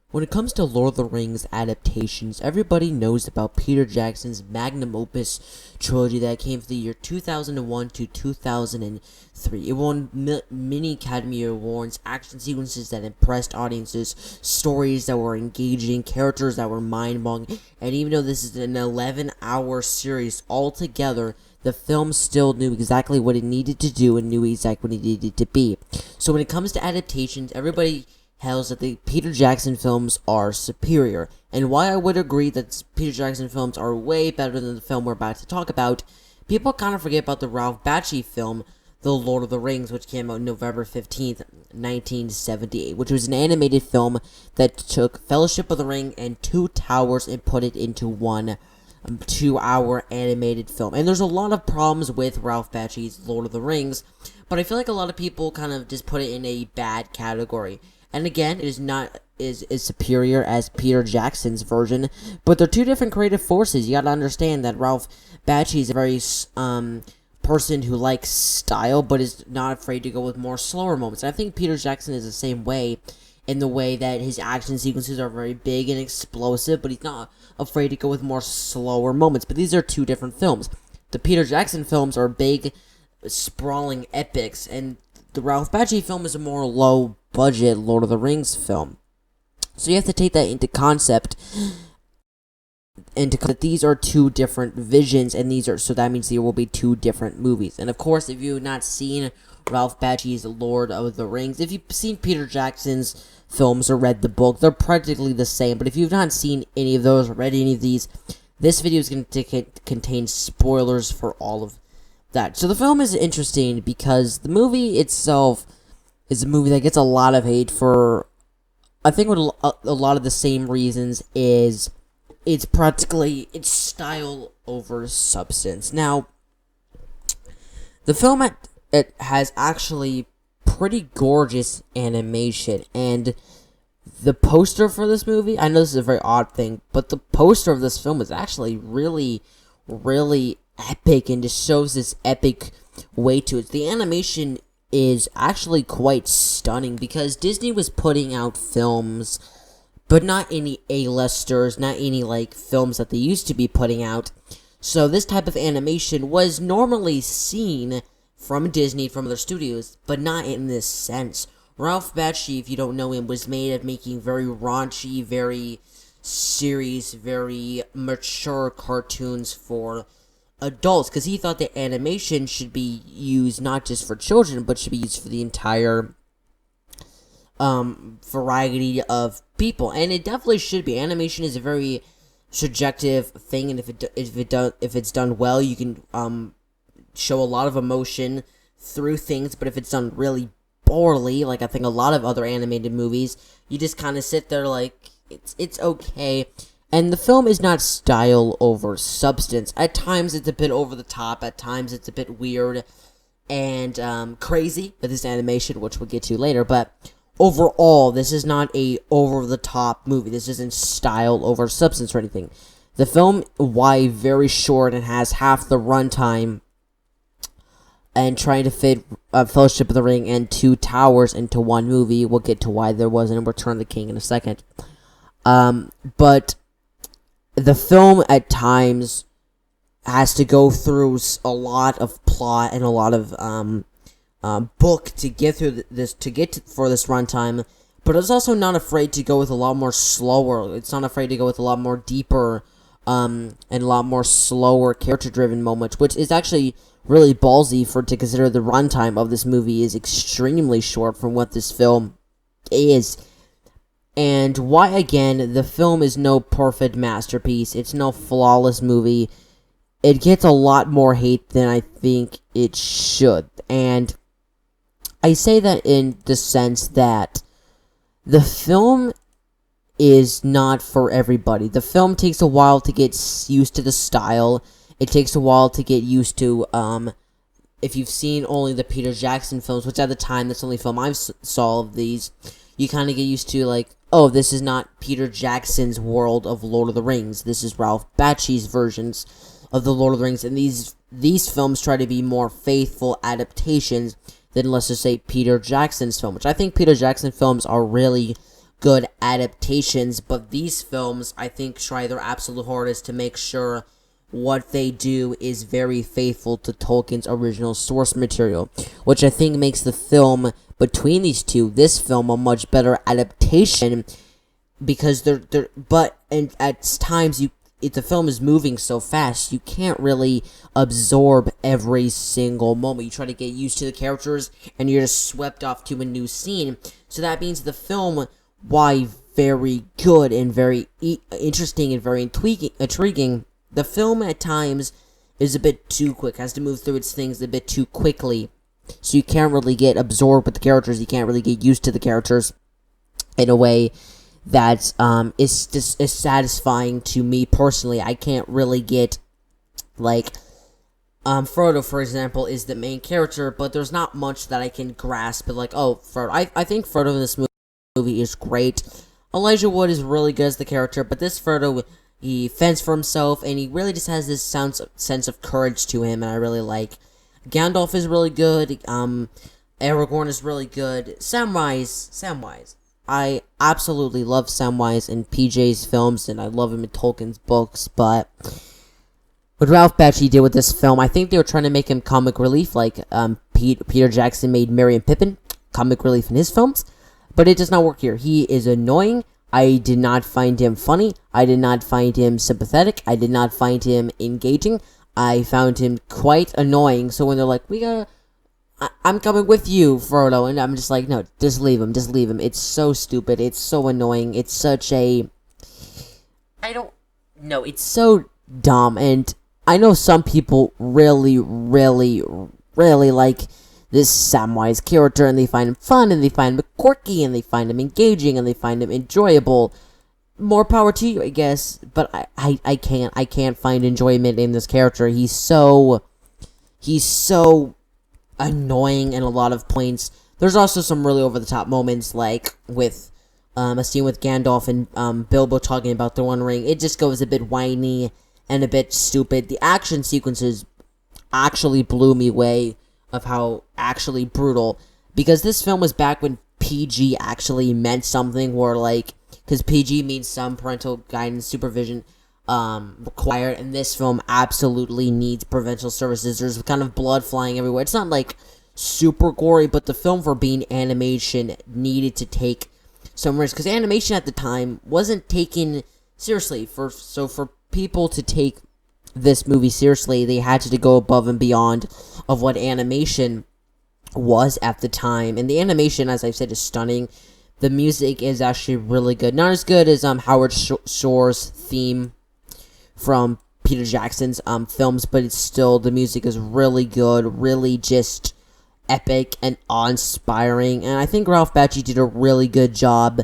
When it comes to Lord of the Rings adaptations, everybody knows about Peter Jackson's magnum opus trilogy that came from the year 2001 to 2003. It won many Academy Awards, action sequences that impressed audiences, stories that were engaging, characters that were mind-boggling, and even though this is an 11-hour series altogether, the film still knew exactly what it needed to do and knew exactly what it needed to be. So when it comes to adaptations, everybody hails that the Peter Jackson films are superior. And why I would agree that Peter Jackson films are way better than the film we're about to talk about, people kind of forget about the Ralph Bakshi film, The Lord of the Rings, which came out November 15th, 1978, which was an animated film that took Fellowship of the Ring and Two Towers and put it into one 2-hour animated film. And there's a lot of problems with Ralph Bakshi's Lord of the Rings, but I feel like a lot of people kind of just put it in a bad category. And again, it is not as superior as Peter Jackson's version, but they're two different creative forces. You gotta understand that Ralph Bakshi is a very person who likes style, but is not afraid to go with more slower moments. And I think Peter Jackson is the same way, in the way that his action sequences are very big and explosive, but he's not afraid to go with more slower moments. But these are two different films. The Peter Jackson films are big, sprawling epics, and the Ralph Bakshi film is a more low-budget Lord of the Rings film. So you have to take that into concept, that these are two different visions, and so that means there will be two different movies. And of course, if you've not seen Ralph Bakshi's Lord of the Rings, if you've seen Peter Jackson's films or read the book, they're practically the same. But if you've not seen any of those or read any of these, this video is going to contain spoilers for all of that. So the film is interesting because the movie itself is a movie that gets a lot of hate for, I think, what a lot of the same reasons. Is it's practically style over substance. Now, the film it has actually pretty gorgeous animation, and the poster for this movie, I know this is a very odd thing, but the poster of this film is actually really, really epic and just shows this epic way to it. The animation is actually quite stunning because Disney was putting out films, but not any A-listers, not any films that they used to be putting out. So this type of animation was normally seen from Disney, from other studios, but not in this sense. Ralph Bakshi, if you don't know him, was made of making very raunchy, very serious, very mature cartoons for adults, because he thought that animation should be used not just for children, but should be used for the entire variety of people. And it definitely should be. Animation is a very subjective thing, and if it's done well, you can show a lot of emotion through things. But if it's done really poorly, like I think a lot of other animated movies, you just kind of sit there like it's okay. And the film is not style over substance. At times it's a bit over the top, at times it's a bit weird and crazy with this animation, which we'll get to later, but overall, this is not a over-the-top movie. This isn't style over substance or anything. The film, why very short and has half the runtime, and trying to fit Fellowship of the Ring and Two Towers into one movie. We'll get to why there wasn't a Return of the King in a second. But the film at times has to go through a lot of plot and a lot of book to get through this, for this runtime, but it's also not afraid to go with a lot more slower. It's not afraid to go with a lot more deeper and a lot more slower character-driven moments, which is actually really ballsy to consider the runtime of this movie is extremely short from what this film is. And why, again, the film is no perfect masterpiece. It's no flawless movie. It gets a lot more hate than I think it should. And I say that in the sense that the film is not for everybody. The film takes a while to get used to the style. It takes a while to get used to, if you've seen only the Peter Jackson films, which at the time, that's the only film I saw of these, you kind of get used to, oh, this is not Peter Jackson's world of Lord of the Rings. This is Ralph Bakshi's versions of the Lord of the Rings, and these films try to be more faithful adaptations than, let's just say, Peter Jackson's film, which I think Peter Jackson films are really good adaptations, but these films, I think, try their absolute hardest to make sure what they do is very faithful to Tolkien's original source material, which I think makes the film between these two, this film, a much better adaptation, because and at times if the film is moving so fast, you can't really absorb every single moment. You try to get used to the characters, and you're just swept off to a new scene. So that means the film, why very good and very interesting and very intriguing, the film at times is a bit too quick, has to move through its things a bit too quickly. So you can't really get absorbed with the characters, you can't really get used to the characters in a way that is satisfying to me personally. I can't really get, like, Frodo, for example, is the main character, but there's not much that I can grasp, like, oh, Frodo. I think Frodo in this movie is great. Elijah Wood is really good as the character, but this Frodo, he fends for himself, and he really just has this sense of courage to him, and I really like. Gandalf is really good, Aragorn is really good. Samwise. I absolutely love Samwise in PJ's films, and I love him in Tolkien's books, but what Ralph Bakshi did with this film, I think they were trying to make him comic relief, like Peter Jackson made Merry and Pippin comic relief in his films, but it does not work here. He is annoying. I did not find him funny. I did not find him sympathetic. I did not find him engaging. I found him quite annoying, so when they're like, I'm coming with you, Frodo, and I'm just like, no, just leave him. It's so stupid, it's so annoying, it's such a... it's so dumb, and I know some people really, really, really like this Samwise character, and they find him fun, and they find him quirky, and they find him engaging, and they find him enjoyable. More power to you, I guess, but I can't find enjoyment in this character. He's so annoying in a lot of points. There's also some really over-the-top moments, like with a scene with Gandalf and Bilbo talking about the One Ring. It just goes a bit whiny and a bit stupid. The action sequences actually blew me away of how actually brutal, because this film was back when PG actually meant something, where, like, because PG means some parental guidance, supervision required, and this film absolutely needs parental services. There's kind of blood flying everywhere. It's not, like, super gory, but the film, for being animation, needed to take some risks, because animation at the time wasn't taken seriously. For people to take this movie seriously, they had to go above and beyond of what animation was at the time, and the animation, as I've said, is stunning. The music is actually really good. Not as good as Howard Shore's theme from Peter Jackson's films, but it's still, the music is really good, really just epic and awe-inspiring, and I think Ralph Bakshi did a really good job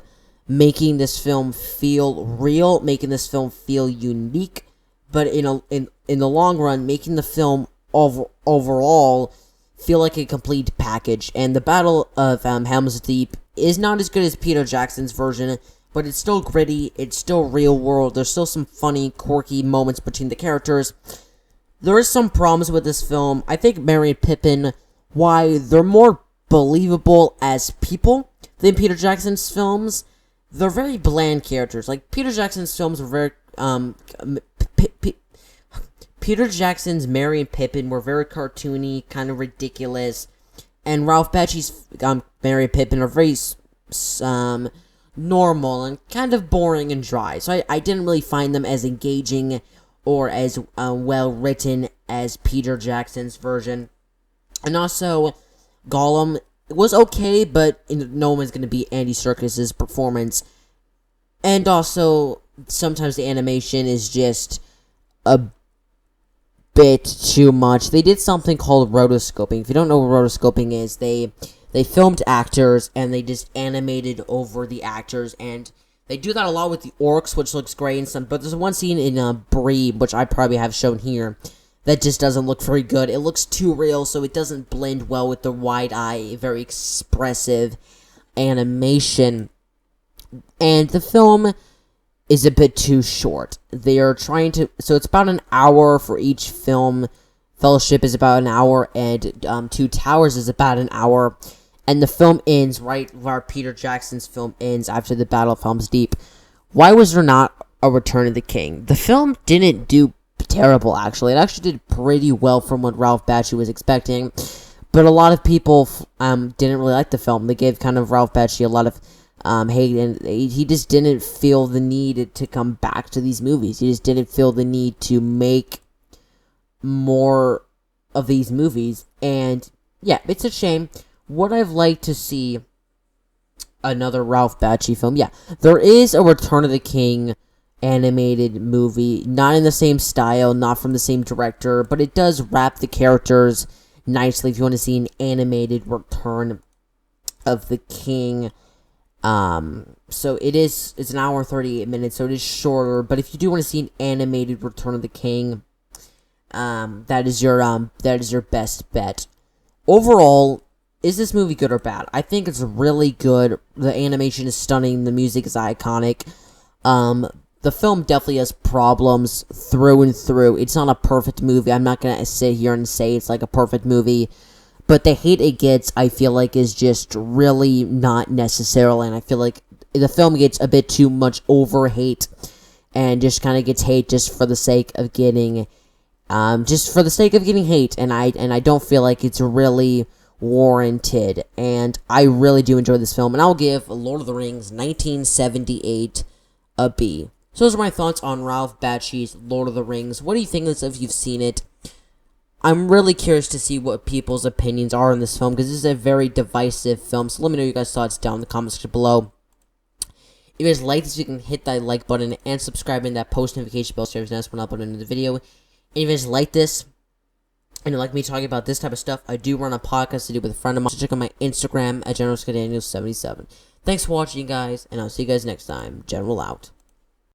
making this film feel real, making this film feel unique, but in the long run, making the film overall feel like a complete package. And the Battle of Helm's Deep is not as good as Peter Jackson's version, but it's still gritty, it's still real world, there's still some funny, quirky moments between the characters. There is some problems with this film. I think Merry and Pippin, why they're more believable as people than Peter Jackson's films. They're very bland characters. Like, Peter Jackson's films were very, Peter Jackson's Merry and Pippin were very cartoony, kind of ridiculous, and Ralph Bakshi's Merry and Pippin are very normal and kind of boring and dry. So I didn't really find them as engaging or as well written as Peter Jackson's version. And also, Gollum was okay, but no one's going to beat Andy Serkis's performance. And also, sometimes the animation is just a bit too much. They did something called rotoscoping. If you don't know what rotoscoping is, they filmed actors and they just animated over the actors, and they do that a lot with the orcs, which looks great and some. But there's one scene in Bree, which I probably have shown here, that just doesn't look very good. It looks too real, so it doesn't blend well with the wide-eye, very expressive animation. And the film is a bit too short. They are trying to... So it's about an hour for each film. Fellowship is about an hour, and Two Towers is about an hour. and the film ends right where Peter Jackson's film ends after the Battle of Helm's Deep. Why was there not a Return of the King? The film didn't do terrible, actually. It actually did pretty well from what Ralph Bakshi was expecting, but a lot of people didn't really like the film. They gave kind of Ralph Bakshi a lot of hate, and he just didn't feel the need to come back to these movies. He just didn't feel the need to make more of these movies, and yeah, it's a shame. Would I've liked to see another Ralph Bakshi film? Yeah, there is a Return of the King animated movie, not in the same style, not from the same director, but it does wrap the characters nicely if you want to see an animated Return of the King. So it's an hour and 38 minutes, so it is shorter, but if you do want to see an animated Return of the King, that is your best bet. Overall, is this movie good or bad? I think it's really good. The animation is stunning. The music is iconic. The film definitely has problems through and through. It's not a perfect movie. I'm not going to sit here and say it's like a perfect movie. But the hate it gets, I feel like, is just really not necessary. And I feel like the film gets a bit too much over hate. And just kind of gets hate just for the sake of getting... hate. And I don't feel like it's really warranted, and I really do enjoy this film, and I'll give Lord of the Rings 1978 a B. So those are my thoughts on Ralph Bakshi's Lord of the Rings. What do you think of this if you've seen it? I'm really curious to see what people's opinions are on this film, because this is a very divisive film, so let me know your guys' thoughts down in the comments section below. If you guys like this, you can hit that like button and subscribe and that post notification bell so you never when I upload another video. And if you guys like this, and you like me talking about this type of stuff, I do run a podcast to do with a friend of mine. So check out my Instagram at GeneralScottDaniels77. Thanks for watching, guys, and I'll see you guys next time. General out.